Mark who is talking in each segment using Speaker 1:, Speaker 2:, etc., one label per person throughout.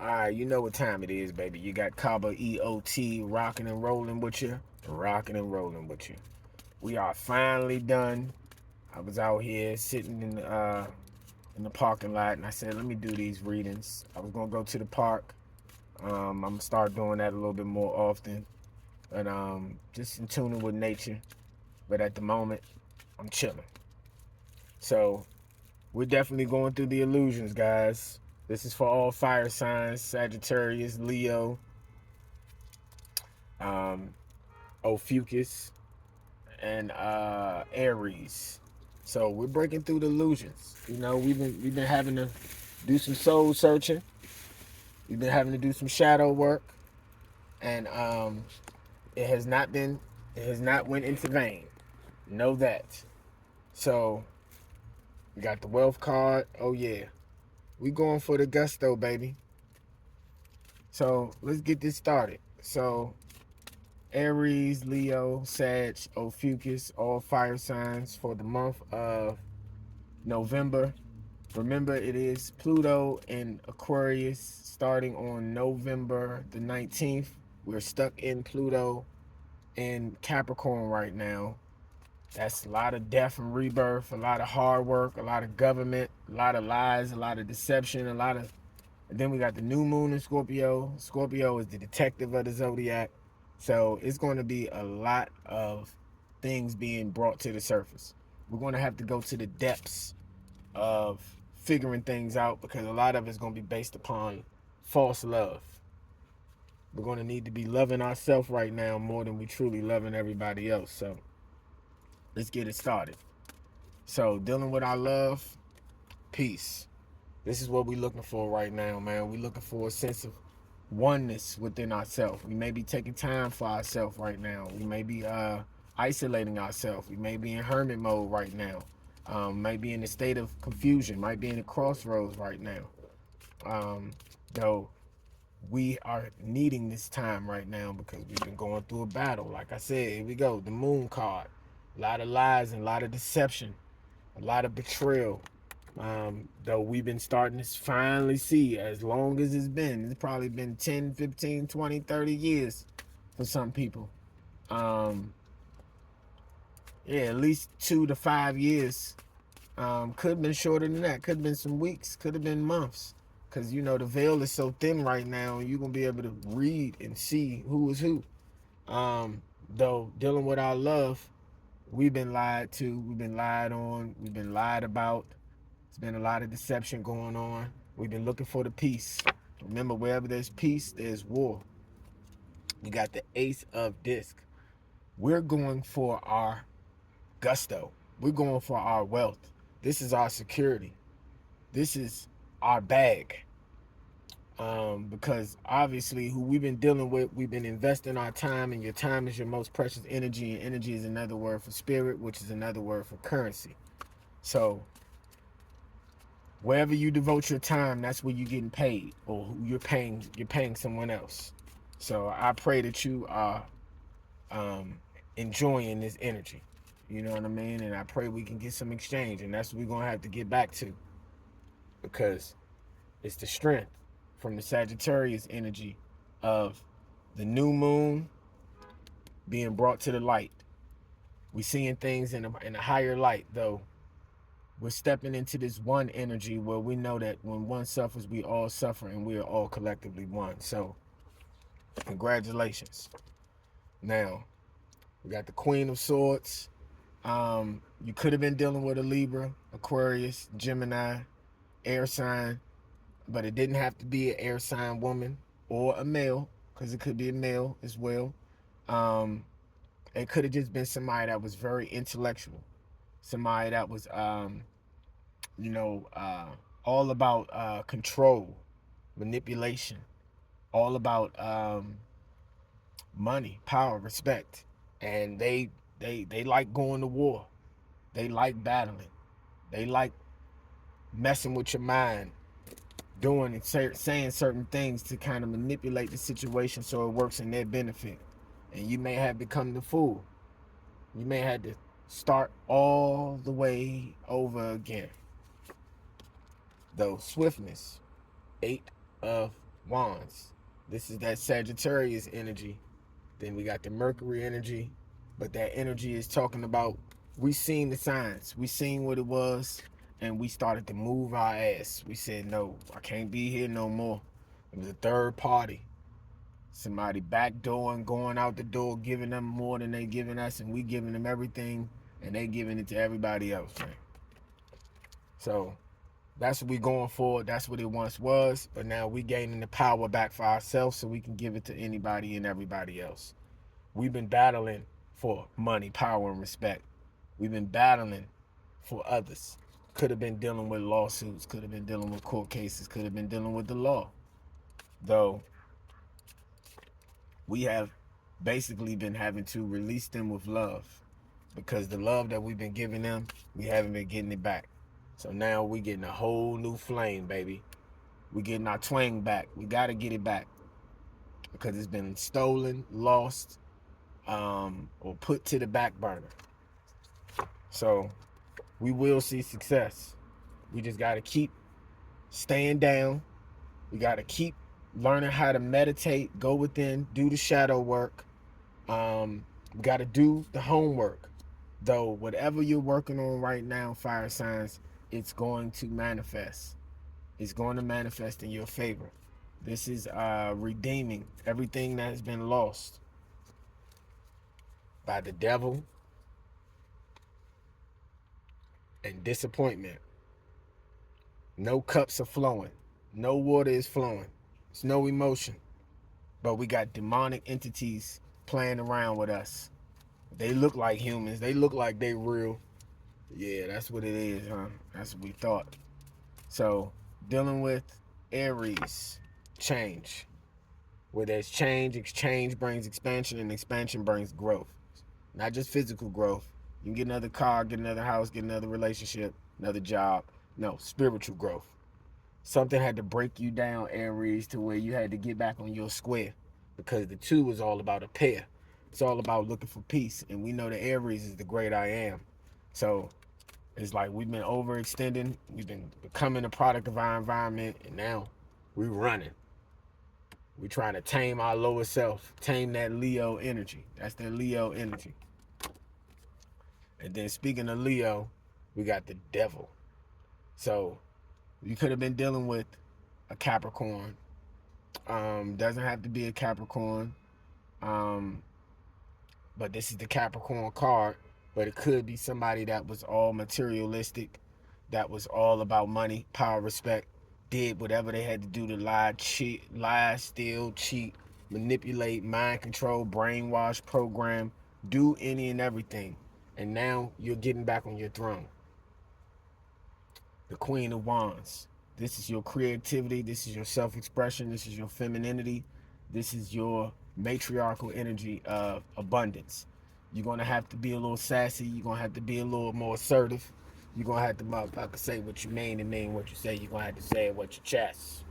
Speaker 1: Alright, you know what time it is, baby. You got Kaba EOT rocking and rolling with you. Rocking and rolling with you. We are finally done. I was out here sitting in the parking lot, and I said, let me do these readings. I was gonna go to the park. I'm gonna start doing that a little bit more often. But just in tuning with nature. But at the moment, I'm chilling. So we're definitely going through the illusions, guys. This is for all fire signs: Sagittarius, Leo, um, ophiuchus, and Aries. So we're breaking through the illusions. You know, we've been having to do some soul searching. We've been having to do some shadow work, and it has not went into vain. Know that. So we got the wealth card. Oh yeah, we going for the gusto, baby. So let's get this started. So Aries, Leo, Sag, ophiuchus, all fire signs for the month of November. Remember, it is Pluto in Aquarius starting on November the 19th. We're stuck in Pluto in Capricorn right now. That's a lot of death and rebirth, a lot of hard work, a lot of government, a lot of lies, a lot of deception, and then we got the new moon in Scorpio. Scorpio is the detective of the Zodiac. So it's going to be a lot of things being brought to the surface. We're going to have to go to the depths of figuring things out because a lot of it's going to be based upon false love. We're going to need to be loving ourselves right now more than we truly loving everybody else. So let's get it started. So dealing with our love, peace. This is what we're looking for right now, man. We're looking for a sense of oneness within ourselves. We may be taking time for ourselves right now. We may be isolating ourselves. We may be in hermit mode right now. Might be in a state of confusion. Might be in a crossroads right now. Though we are needing this time right now because we've been going through a battle. Like I said, here we go. The moon card. A lot of lies and a lot of deception. A lot of betrayal. Though we've been starting to finally see, as long as it's probably been 10, 15, 20, 30 years for some people. Yeah, at least 2 to 5 years. Could have been shorter than that. Could have been some weeks. Could have been months. Because, you know, the veil is so thin right now, you're going to be able to read and see who is who. Though, dealing with our love, we've been lied to. We've been lied on. We've been lied about. There's been a lot of deception going on. We've been looking for the peace. Remember, wherever there's peace, there's war. You got the Ace of Disc. We're going for our gusto. We're going for our wealth. This is our security. This is our bag. Because obviously who we've been dealing with, we've been investing our time, and your time is your most precious energy, and energy is another word for spirit, which is another word for currency. So wherever you devote your time, that's where you're getting paid, or you're paying someone else. So I pray that you are enjoying this energy. You know what I mean? And I pray we can get some exchange, and that's what we're gonna have to get back to, because it's the strength from the Sagittarius energy of the new moon being brought to the light. We're seeing things in a higher light, though. We're stepping into this one energy where we know that when one suffers, we all suffer, and we are all collectively one. So, congratulations. Now, we got the Queen of Swords. You could have been dealing with a Libra, Aquarius, Gemini, air sign, but it didn't have to be an air sign woman or a male, because it could be a male as well. It could have just been somebody that was very intellectual, somebody that was, you know, all about control, manipulation, all about money, power, respect, and they like going to war. They like battling. They like messing with your mind, doing and saying certain things to kind of manipulate the situation so it works in their benefit. And you may have become the fool. You may have to start all the way over again. Though swiftness, 8 of Wands. This is that Sagittarius energy. Then we got the Mercury energy. But that energy is talking about, we seen the signs. We seen what it was. And we started to move our ass. We said, no, I can't be here no more. It was a third party. Somebody backdooring, going out the door, giving them more than they giving us. And we giving them everything. And they giving it to everybody else, man. So that's what we going for. That's what it once was. But now we gaining the power back for ourselves so we can give it to anybody and everybody else. We've been battling for money, power, and respect. We've been battling for others. Could have been dealing with lawsuits, could have been dealing with court cases, could have been dealing with the law. Though we have basically been having to release them with love, because the love that we've been giving them, we haven't been getting it back. So now we getting a whole new flame, baby. We getting our twang back. We got to get it back because it's been stolen, lost, or put to the back burner. So we will see success. We just got to keep staying down. We got to keep learning how to meditate, go within, do the shadow work. We got to do the homework. Though whatever you're working on right now, fire signs, it's going to manifest. It's going to manifest in your favor. This is redeeming everything that has been lost by the devil and disappointment. No cups are flowing. No water is flowing. It's no emotion. But we got demonic entities playing around with us. They look like humans. They look like they real. Yeah, that's what it is, huh? That's what we thought. So, dealing with Aries, change. Where there's change, exchange brings expansion, and expansion brings growth. Not just physical growth. You can get another car, get another house, get another relationship, another job. No, spiritual growth. Something had to break you down, Aries, to where you had to get back on your square, because the two is all about a pair. It's all about looking for peace, and we know the Aries is the great I am. So it's like we've been overextending, we've been becoming a product of our environment, and now we're running. We're trying to tame our lower self, tame that Leo energy. That's that Leo energy. And then speaking of Leo, we got the devil. So you could have been dealing with a Capricorn. Doesn't have to be a Capricorn. But this is the Capricorn card. But it could be somebody that was all materialistic, that was all about money, power, respect, did whatever they had to do to lie, steal, cheat, manipulate, mind control, brainwash, program, do any and everything. And now you're getting back on your throne. The Queen of Wands. This is your creativity. This is your self-expression. This is your femininity. This is your matriarchal energy of abundance. You're going to have to be a little sassy. You're going to have to be a little more assertive. You're going to have to motherfucker say what you mean and mean what you say. You're going to have to say it with your chest.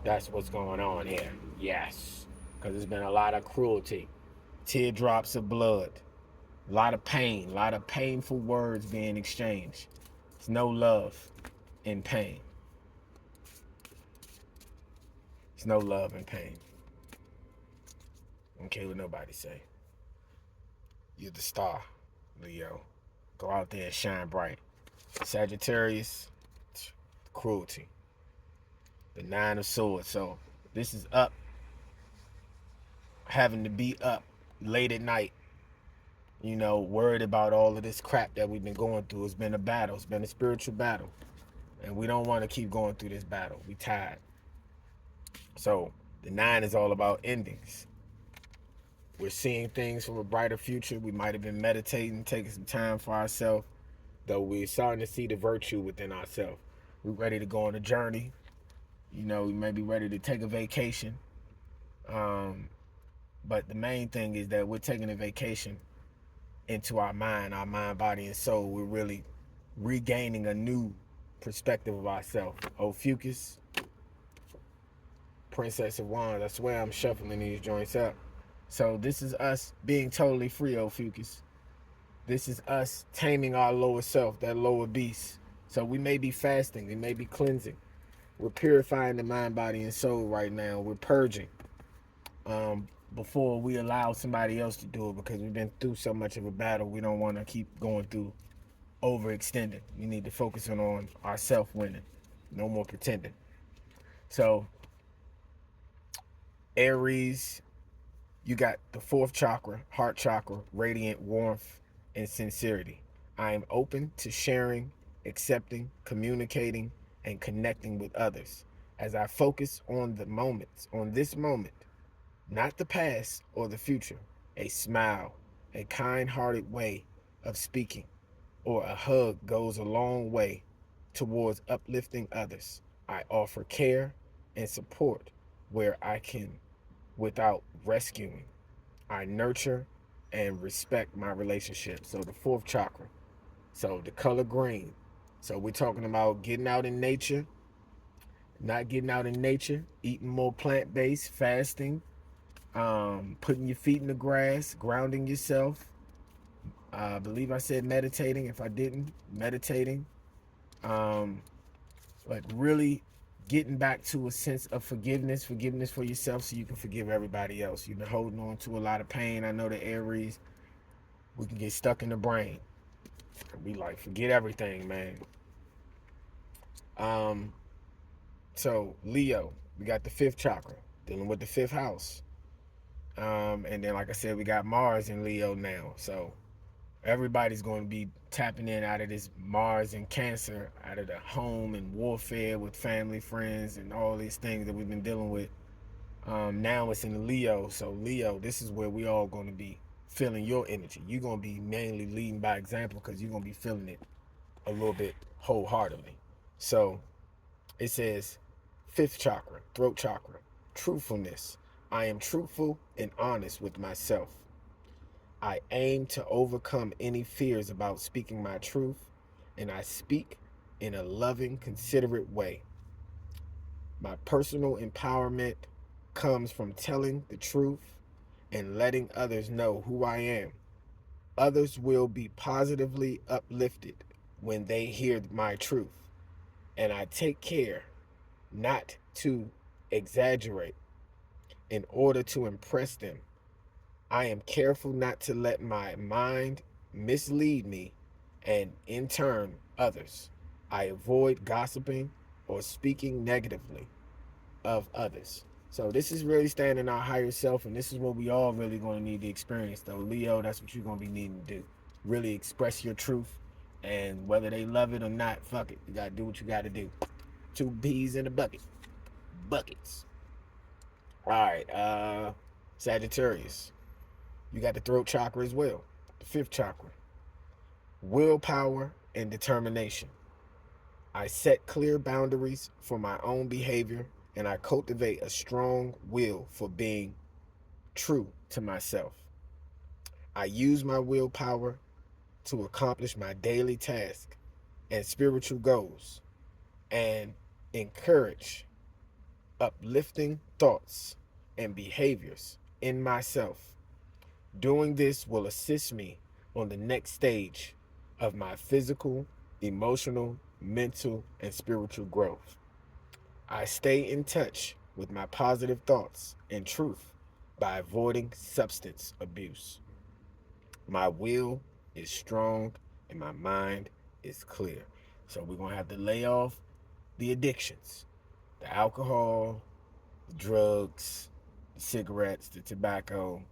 Speaker 1: That's what's going on here. Yes. Because there's been a lot of cruelty. Teardrops of blood. A lot of pain. A lot of painful words being exchanged. There's no love in pain. There's no love in pain. I don't care what nobody say. You're the star, Leo. Go out there and shine bright. Sagittarius, cruelty. The 9 of Swords. So this is up. Having to be up late at night. You know, worried about all of this crap that we've been going through. It's been a battle. It's been a spiritual battle. And we don't want to keep going through this battle. We tired. So the 9 is all about endings. We're seeing things from a brighter future. We might have been meditating, taking some time for ourselves, though we're starting to see the virtue within ourselves. We're ready to go on a journey. You know, we may be ready to take a vacation. But the main thing is that we're taking a vacation into our mind, body, and soul. We're really regaining a new perspective of ourselves. Ophiuchus, Princess of Wands. I swear I'm shuffling these joints up. So this is us being totally free, Ophiuchus. This is us taming our lower self, that lower beast. So we may be fasting, we may be cleansing. We're purifying the mind, body, and soul right now. We're purging before we allow somebody else to do it, because we've been through so much of a battle. We don't want to keep going through overextending. We need to focus on our self winning. No more pretending. So, Aries, you got the fourth chakra, heart chakra, radiant warmth and sincerity. I am open to sharing, accepting, communicating, and connecting with others as I focus on the moments, on this moment, not the past or the future. A smile, a kind hearted way of speaking, or a hug goes a long way towards uplifting others. I offer care and support where I can without rescuing. I nurture and respect my relationship. So the fourth chakra. So the color green. So we're talking about getting out in nature, not getting out in nature, eating more plant-based, fasting, putting your feet in the grass, grounding yourself. I believe I said meditating. If I didn't, meditating. Um, like really getting back to a sense of forgiveness for yourself so you can forgive everybody else. You've been holding on to a lot of pain. I know the Aries, we can get stuck in the brain and be like, forget everything, man. Um, so Leo, we got the fifth chakra, dealing with the fifth house. And then, like I said, we got Mars in Leo now. So everybody's going to be tapping in out of this Mars and Cancer, out of the home and warfare with family, friends, and all these things that we've been dealing with. Now it's in Leo. So Leo, this is where we all going to be feeling your energy. You're going to be mainly leading by example because you're going to be feeling it a little bit wholeheartedly. So it says fifth chakra, throat chakra, truthfulness. I am truthful and honest with myself. I aim to overcome any fears about speaking my truth, and I speak in a loving, considerate way. My personal empowerment comes from telling the truth and letting others know who I am. Others will be positively uplifted when they hear my truth, and I take care not to exaggerate in order to impress them. I am careful not to let my mind mislead me and, in turn, others. I avoid gossiping or speaking negatively of others. So this is really standing our higher self, and this is what we all really going to need to experience, though. Leo, that's what you're going to be needing to do. Really express your truth, and whether they love it or not, fuck it. You got to do what you got to do. Two peas in a bucket. Buckets. All right, Sagittarius. You got the throat chakra as well. The fifth chakra. Willpower and determination. I set clear boundaries for my own behavior, and I cultivate a strong will for being true to myself. I use my willpower to accomplish my daily task and spiritual goals and encourage uplifting thoughts and behaviors in myself. Doing this will assist me on the next stage of my physical, emotional, mental, and spiritual growth. I stay in touch with my positive thoughts and truth by avoiding substance abuse. My will is strong and my mind is clear. So we're going to have to lay off the addictions, the alcohol, the drugs, the cigarettes, the tobacco,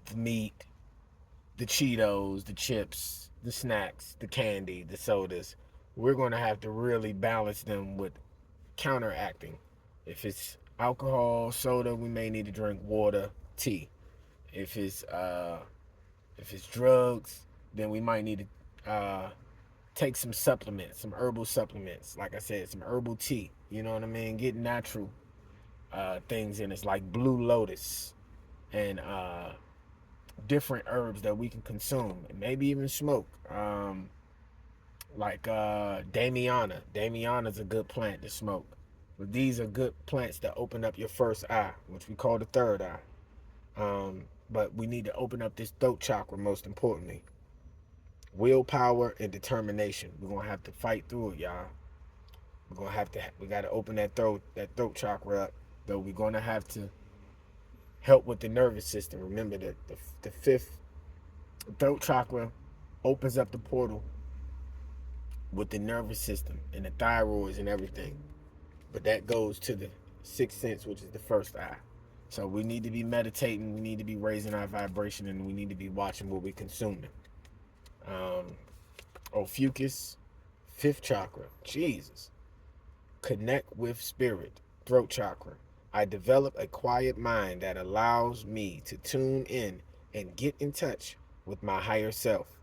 Speaker 1: the meat, the Cheetos, the chips, the snacks, the candy, the sodas. We're going to have to really balance them with counteracting. If it's alcohol, soda, we may need to drink water, tea. If it's drugs, then we might need to take some supplements, some herbal supplements. Like I said, some herbal tea. You know what I mean? Get natural things in it, like blue lotus and different herbs that we can consume, and maybe even smoke. Like Damiana. Damiana's a good plant to smoke. But these are good plants that open up your first eye, which we call the third eye. But we need to open up this throat chakra most importantly. Willpower and determination. We're going to have to fight through it, y'all. We got to open that throat chakra up. Though we're gonna have to help with the nervous system. Remember that the fifth throat chakra opens up the portal with the nervous system and the thyroids and everything. But that goes to the sixth sense, which is the first eye. So we need to be meditating, we need to be raising our vibration, and we need to be watching what we're consuming. Ophiuchus, fifth chakra. Jesus. Connect with spirit, throat chakra. I develop a quiet mind that allows me to tune in and get in touch with my higher self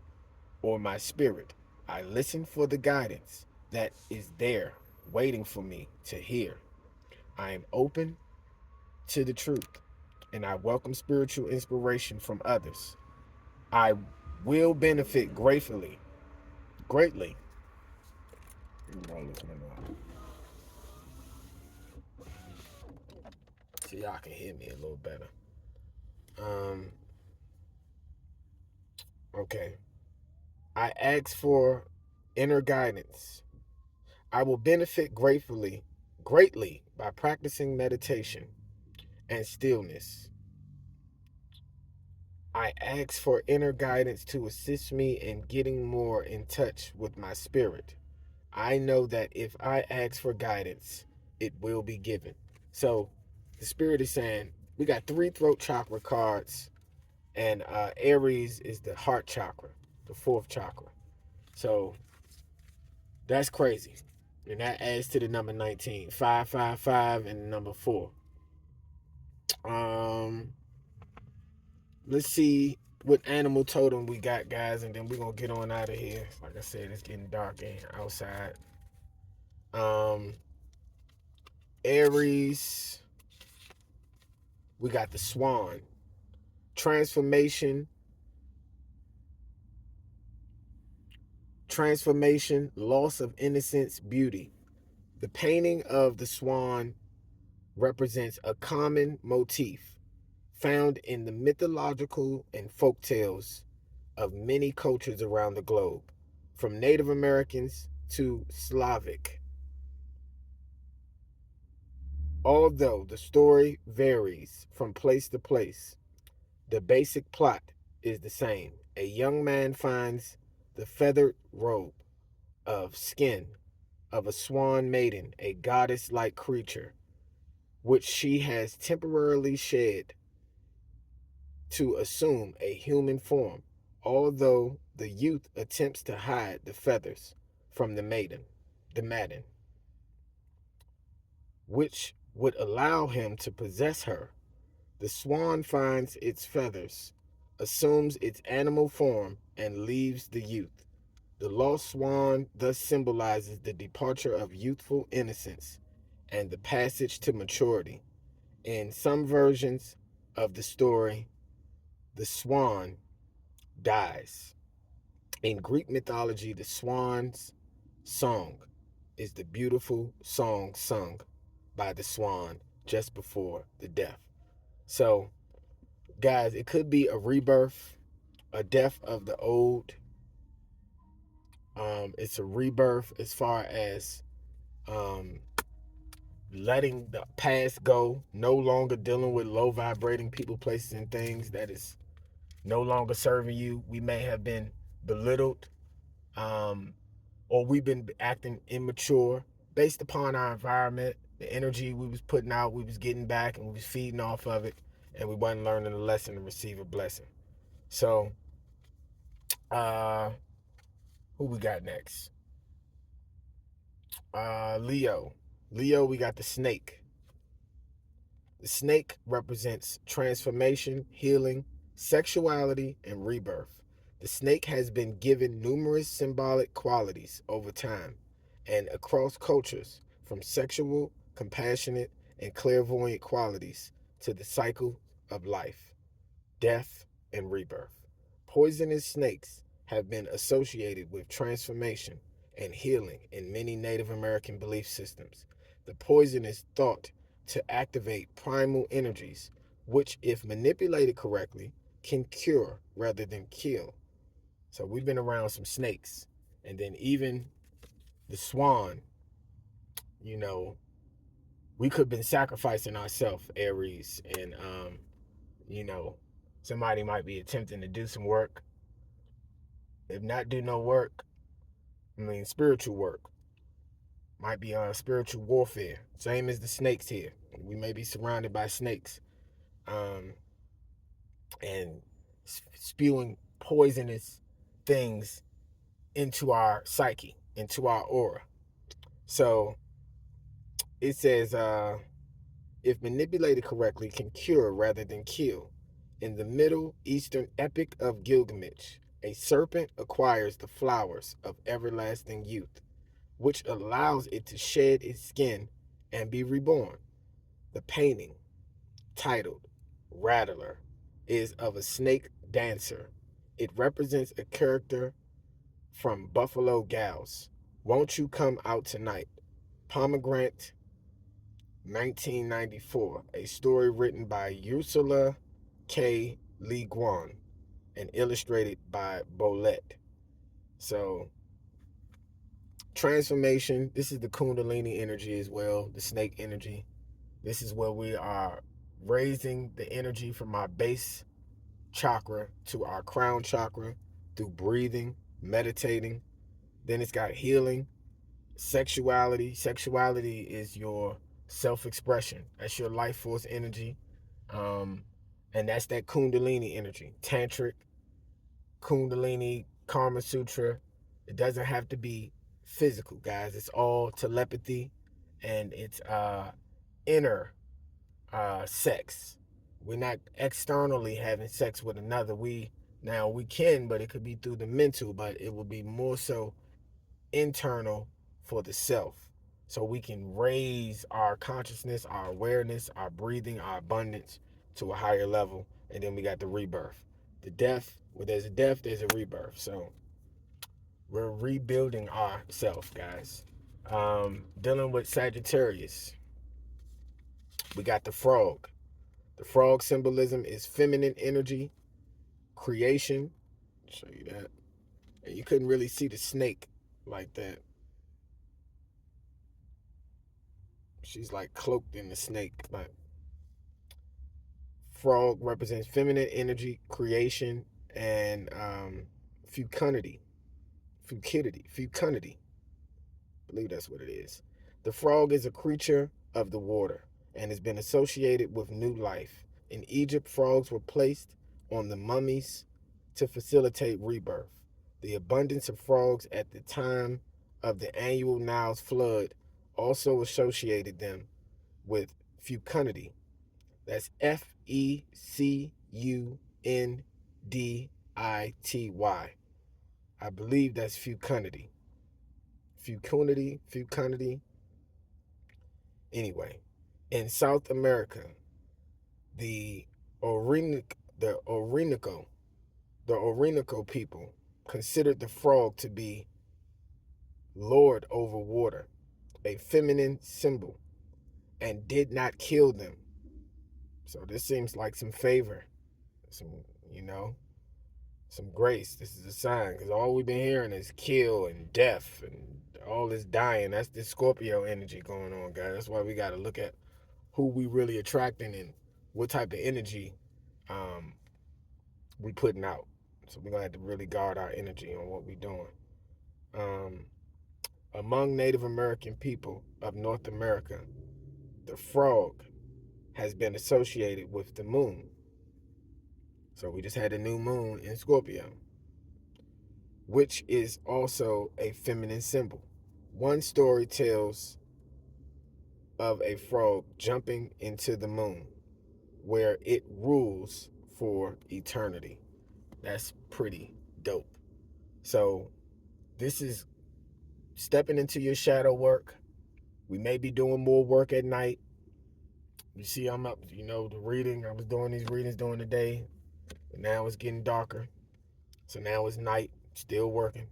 Speaker 1: or my spirit. I listen for the guidance that is there waiting for me to hear. I am open to the truth and I welcome spiritual inspiration from others. I will benefit greatly. So y'all can hear me a little better. Okay. I ask for inner guidance. I will benefit greatly by practicing meditation and stillness. I ask for inner guidance to assist me in getting more in touch with my spirit. I know that if I ask for guidance, it will be given. So the spirit is saying we got 3 throat chakra cards, and Aries is the heart chakra, the 4th chakra. So that's crazy. And that adds to the number 19. 555 and the number 4. Let's see what animal totem we got, guys, and then we're gonna get on out of here. Like I said, it's getting dark outside. Aries, we got the swan. Transformation, loss of innocence, beauty. The painting of the swan represents a common motif found in the mythological and folk tales of many cultures around the globe, from Native Americans to Slavic. Although the story varies from place to place, the basic plot is the same. A young man finds the feathered robe of skin of a swan maiden, a goddess like creature, which she has temporarily shed to assume a human form, although the youth attempts to hide the feathers from the maiden, which would allow him to possess her. The swan finds its feathers, assumes its animal form, and leaves the youth. The lost swan thus symbolizes the departure of youthful innocence and the passage to maturity. In some versions of the story, the swan dies. In Greek mythology, the swan's song is the beautiful song sung by the swan just before the death. So, guys, it could be a rebirth, a death of the old. It's a rebirth as far as um, letting the past go, no longer dealing with low vibrating people, places, and things that is no longer serving you. We may have been belittled, or we've been acting immature based upon our environment, the energy we was putting out, we was getting back, and we was feeding off of it, and we wasn't learning a lesson to receive a blessing. So, who we got next? Leo. Leo, we got the snake. The snake represents transformation, healing, sexuality, and rebirth. The snake has been given numerous symbolic qualities over time and across cultures, from sexual, compassionate, and clairvoyant qualities to the cycle of life, death, and rebirth. Poisonous snakes have been associated with transformation and healing in many Native American belief systems. The poison is thought to activate primal energies, which, if manipulated correctly, can cure rather than kill. So we've been around some snakes. And then even the swan you know, we could have been sacrificing ourselves, Aries, and you know, somebody might be attempting to do some work. If not do no work, I mean spiritual work. Might be spiritual warfare. Same as the snakes here. We may be surrounded by snakes. Um, and spewing poisonous things into our psyche, into our aura. So it says, if manipulated correctly, can cure rather than kill. In the Middle Eastern epic of Gilgamesh, a serpent acquires the flowers of everlasting youth, which allows it to shed its skin and be reborn. The painting, titled Rattler, is of a snake dancer. It represents a character from Buffalo Gals. Won't You Come Out Tonight? Pomegranate, 1994. A story written by Ursula K. Le Guin and illustrated by Bolette. So, transformation. This is the Kundalini energy as well, the snake energy. This is where we are raising the energy from our base chakra to our crown chakra through breathing, meditating. Then it's got healing, sexuality. Sexuality is your self-expression. That's your life force energy. Um, and that's that Kundalini energy. Tantric, Kundalini, Karma Sutra. It doesn't have to be physical, guys. It's all telepathy and it's inner sex. We're not externally having sex with another. We can, but it could be through the mental, but it will be more so internal for the self. So we can raise our consciousness, our awareness, our breathing, our abundance to a higher level. And then we got the rebirth. The death, where there's a death, there's a rebirth. So we're rebuilding ourselves, guys. Dealing with Sagittarius, we got the frog. The frog symbolism is feminine energy, creation. I'll show you that. And you couldn't really see the snake like that. She's like cloaked in the snake, but frog represents feminine energy, creation, and fecundity. Fecundity. I believe that's what it is. The frog is a creature of the water and has been associated with new life. In Egypt, frogs were placed on the mummies to facilitate rebirth. The abundance of frogs at the time of the annual Nile's flood also associated them with fecundity. That's Fecundity. I believe that's fecundity. Fecundity. Anyway, in South America, the Orinoco, the Orinoco, the Orinoco people considered the frog to be lord over water, a feminine symbol, and did not kill them. So this seems like some favor, some you know, some grace. This is a sign because all we've been hearing is kill and death and all this dying. That's the Scorpio energy going on, guys. That's why we got to look at who we really attracting and what type of energy we putting out. So we're gonna have to really guard our energy on what we're doing. Um, Among Native American people of North America, the frog has been associated with the moon. So we just had a new moon in Scorpio, which is also a feminine symbol. One story tells of a frog jumping into the moon, where it rules for eternity. That's pretty dope. So this is stepping into your shadow work. We may be doing more work at night. You see, I'm up, the reading. I was doing these readings during the day, and now it's getting darker. So now it's night, still working.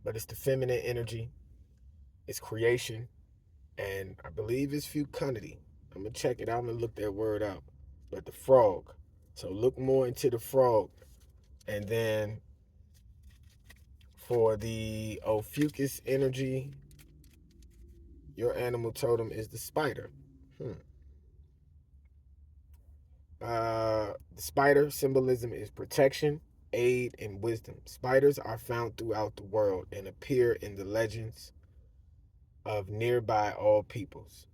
Speaker 1: But it's the feminine energy, it's creation, and I believe it's fecundity. I'm gonna check it out. I'm gonna look that word up. But the frog. So look more into the frog, and then for the ophiuchus energy, Your animal totem is the spider. The spider symbolism is protection, aid, and wisdom. Spiders are found throughout the world and appear in the legends of nearby all peoples.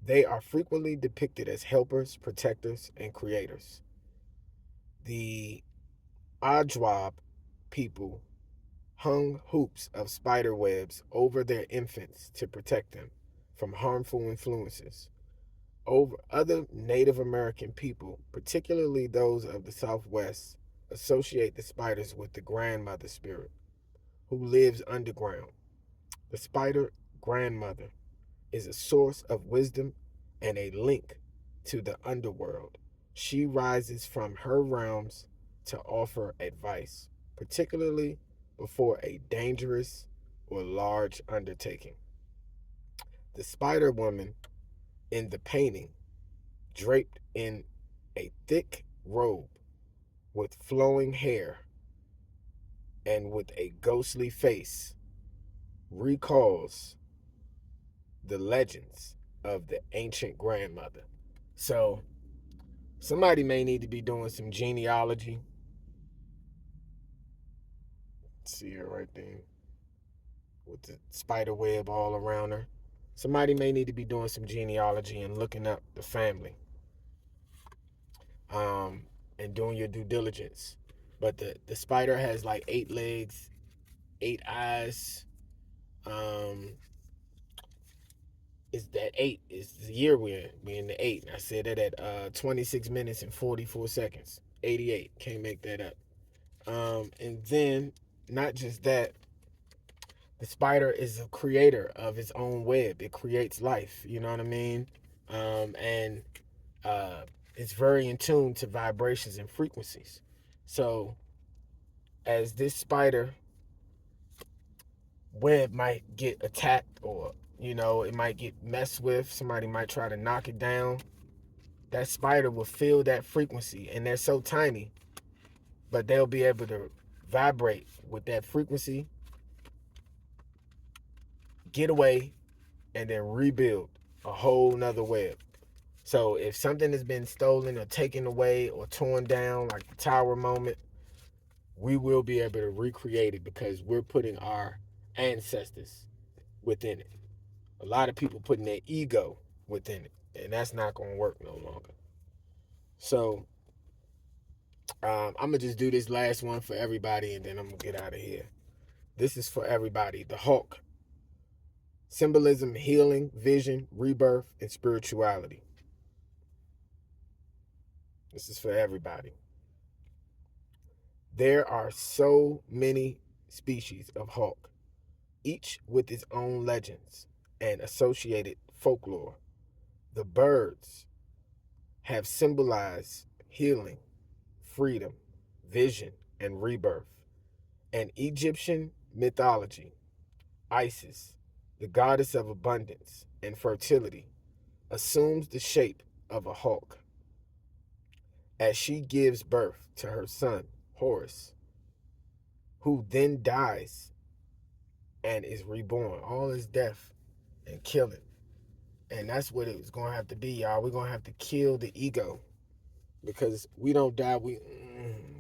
Speaker 1: They are frequently depicted as helpers, protectors, and creators. The Ajwab people hung hoops of spider webs over their infants to protect them from harmful influences. Over other Native American people, particularly those of the Southwest, associate the spiders with the grandmother spirit who lives underground. The spider grandmother is a source of wisdom and a link to the underworld. She rises from her realms to offer advice, particularly before a dangerous or large undertaking. The spider woman in the painting, draped in a thick robe with flowing hair and with a ghostly face, recalls the legends of the ancient grandmother. So, somebody may need to be doing some genealogy. See her right there with the spider web all around her. Somebody may need to be doing some genealogy and looking up the family, um, and doing your due diligence. But the spider has like 8 legs, 8 eyes. Um, is that eight? Is the year we're in? We're in the eight. I said that at 26 minutes and 44 seconds. 88. Can't make that up. And then not just that, the spider is a creator of its own web. It creates life. You know what I mean? And uh, it's very in tune to vibrations and frequencies. So as this spider web might get attacked, or it might get messed with, somebody might try to knock it down, that spider will feel that frequency, and they're so tiny, but they'll be able to vibrate with that frequency, get away, and then rebuild a whole nother web. So if something has been stolen or taken away or torn down, like the tower moment, we will be able to recreate it because we're putting our ancestors within it. A lot of people putting their ego within it, and that's not going to work no longer. So I'm gonna just do this last one for everybody, and then I'm gonna get out of here. This is for everybody. The Hawk. Symbolism, healing, vision, rebirth, and spirituality. This is for everybody. There are so many species of hawk, each with its own legends and associated folklore. The birds have symbolized healing, freedom, vision, and rebirth. And Egyptian mythology, Isis, the goddess of abundance and fertility, assumes the shape of a hawk as she gives birth to her son, Horus, who then dies and is reborn. All is death and killing. And that's what it's going to have to be, y'all. We're going to have to kill the ego because we don't die, we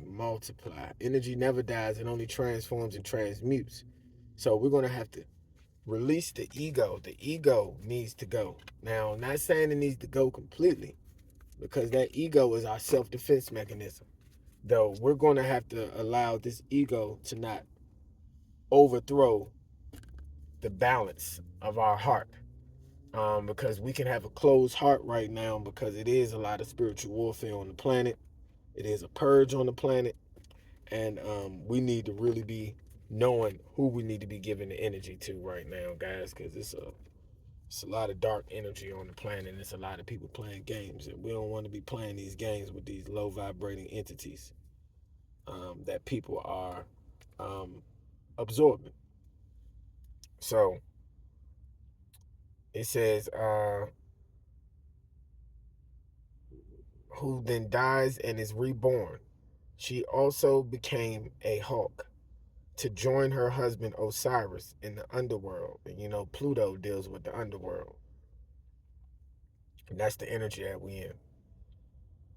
Speaker 1: multiply. Energy never dies, it only transforms and transmutes. So we're going to have to release the ego. The ego needs to go. Now, I'm not saying it needs to go completely because that ego is our self-defense mechanism. Though we're going to have to allow this ego to not overthrow the balance of our heart. Because we can have a closed heart right now because it is a lot of spiritual warfare on the planet. It is a purge on the planet. And we need to really be knowing who we need to be giving the energy to right now, guys, because it's a lot of dark energy on the planet, and it's a lot of people playing games, and we don't want to be playing these games with these low vibrating entities that people are absorbing. So it says, who then dies and is reborn. She also became a hawk, to join her husband Osiris in the underworld. And you know, Pluto deals with the underworld. And that's the energy that we in.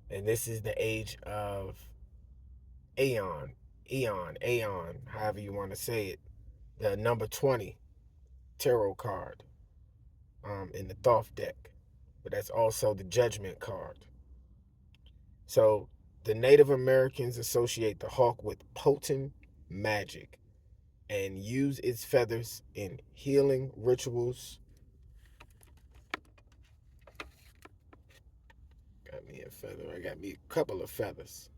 Speaker 1: And this is the age of Aeon, however you want to say it. The number 20 tarot card in the Thoth deck. But that's also the Judgment card. So the Native Americans associate the hawk with potent magic and use its feathers in healing rituals. Got me a feather. I got me a couple of feathers.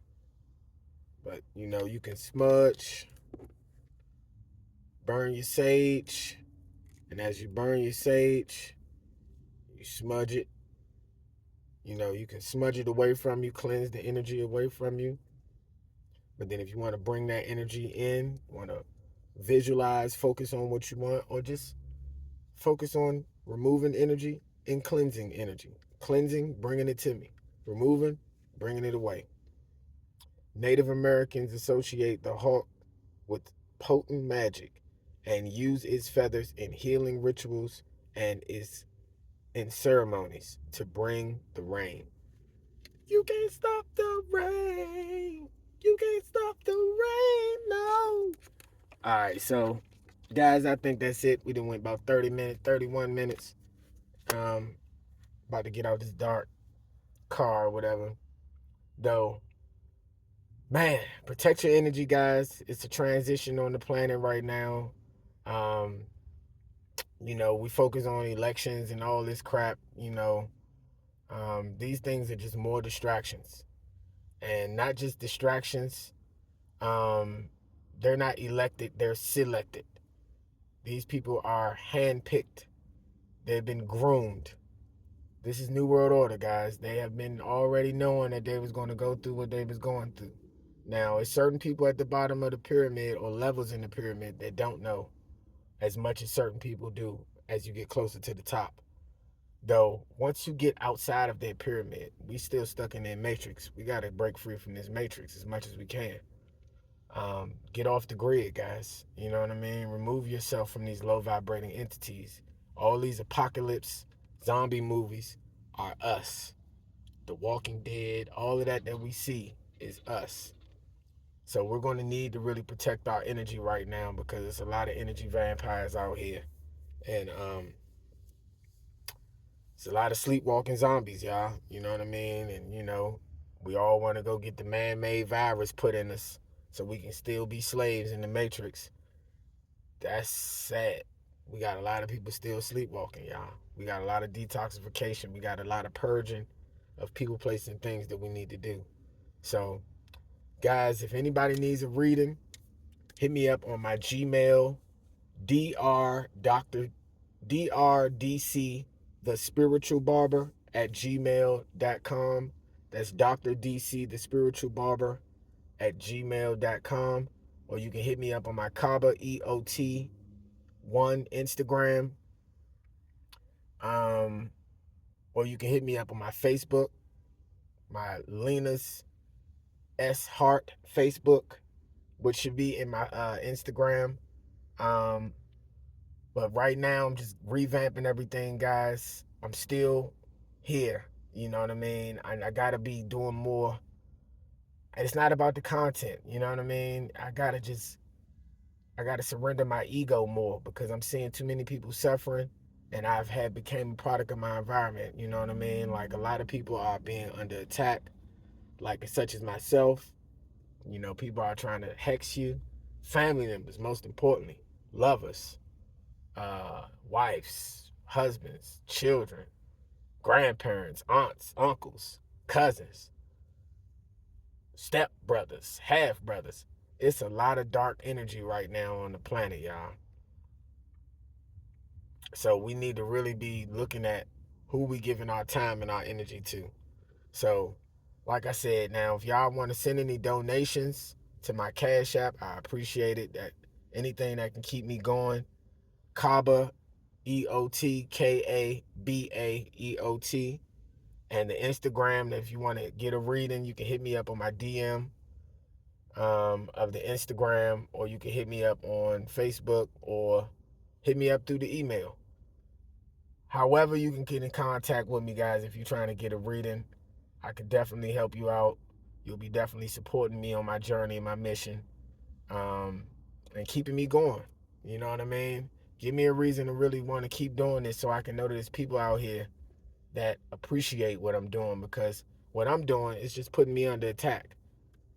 Speaker 1: But you know, you can smudge, burn your sage, and as you burn your sage, you smudge it. You know, you can smudge it away from you, cleanse the energy away from you. But then if you want to bring that energy in, want to visualize, focus on what you want, or just focus on removing energy and cleansing energy. Cleansing, bringing it to me. Removing, bringing it away. Native Americans associate the hawk with potent magic and use its feathers in healing rituals and is in ceremonies to bring the rain. You can't stop the rain. You can't stop the rain, no. All right, so guys, I think that's it. We done went about 30 minutes, 31 minutes. About to get out this dark car or whatever. Though, man, protect your energy, guys. It's a transition on the planet right now. Um, you know, we focus on elections and all this crap, you know. These things are just more distractions. And not just distractions. They're not elected, they're selected. These people are handpicked. They've been groomed. This is New World Order, guys. They have been already knowing that they was going to go through what they was going through. Now, it's certain people at the bottom of the pyramid or levels in the pyramid that don't know as much as certain people do as you get closer to the top. Though, once you get outside of that pyramid, we still stuck in that matrix. We got to break free from this matrix as much as we can. Get off the grid, guys. You know what I mean? Remove yourself from these low vibrating entities. All these apocalypse zombie movies are us. The Walking Dead, all of that we see is us. So we're going to need to really protect our energy right now because there's a lot of energy vampires out here. And it's a lot of sleepwalking zombies, y'all. You know what I mean? And, you know, we all want to go get the man-made virus put in us so we can still be slaves in the matrix. That's sad. We got a lot of people still sleepwalking, y'all. We got a lot of detoxification. We got a lot of purging of people, places, and things that we need to do. So, guys, if anybody needs a reading, hit me up on my Gmail, drdc, the spiritual barber at gmail.com. That's Dr. DC, the spiritual barber at gmail.com. Or you can hit me up on my Kaba, EOT1 Instagram. Or you can hit me up on my Facebook, my Lena's S Hart Facebook, which should be in my Instagram. But right now I'm just revamping everything, guys. I'm still here. You know what I mean? I gotta be doing more. And it's not about the content, you know what I mean? I gotta surrender my ego more because I'm seeing too many people suffering and I've became a product of my environment, you know what I mean? Like a lot of people are being under attack, like such as myself. You know, people are trying to hex you. Family members, most importantly, lovers, wives, husbands, children, grandparents, aunts, uncles, cousins, step brothers, half brothers. It's a lot of dark energy right now on the planet, y'all. So we need to really be looking at who we giving our time and our energy to. So, like I said, now if y'all want to send any donations to my Cash App, I appreciate it. That anything that can keep me going. Kaba, EOTKABAEOT. And the Instagram, if you want to get a reading, you can hit me up on my DM. of the Instagram, or you can hit me up on Facebook, or hit me up through the email. However you can get in contact with me, guys, if you're trying to get a reading, I could definitely help you out. You'll be definitely supporting me on my journey and my mission, and keeping me going. You know what I mean? Give me a reason to really want to keep doing this, so I can know that there's people out here that appreciate what I'm doing, because what I'm doing is just putting me under attack.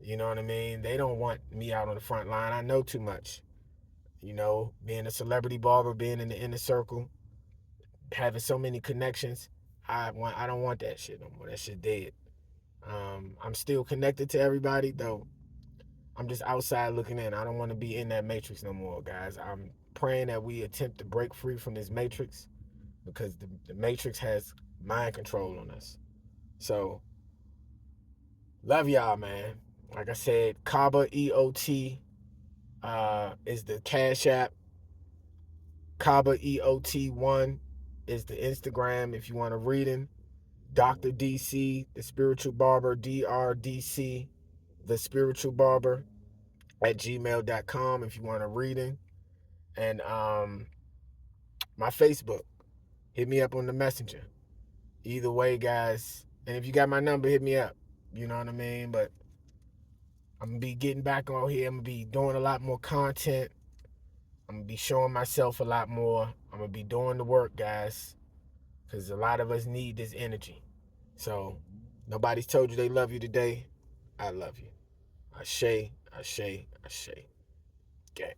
Speaker 1: You know what I mean? They don't want me out on the front line. I know too much. You know, being a celebrity barber, being in the inner circle, having so many connections, I don't want that shit no more. That shit dead. I'm still connected to everybody though. I'm just outside looking in. I don't want to be in that matrix no more, guys. I'm praying that we attempt to break free from this matrix, because the matrix has mind control on us. So, love y'all, man. Like I said, Kaba EOT is the Cash App. Kaba EOT1 is the Instagram if you want a reading. Dr. DC, the Spiritual Barber, DRDC, the Spiritual Barber at gmail.com if you want a reading. And my Facebook, hit me up on the messenger. Either way, guys. And if you got my number, hit me up. You know what I mean? But I'm going to be getting back on here. I'm going to be doing a lot more content. I'm going to be showing myself a lot more. I'm going to be doing the work, guys, because a lot of us need this energy. So, nobody's told you they love you today. I love you. Ashe, ashe, ashe. Okay.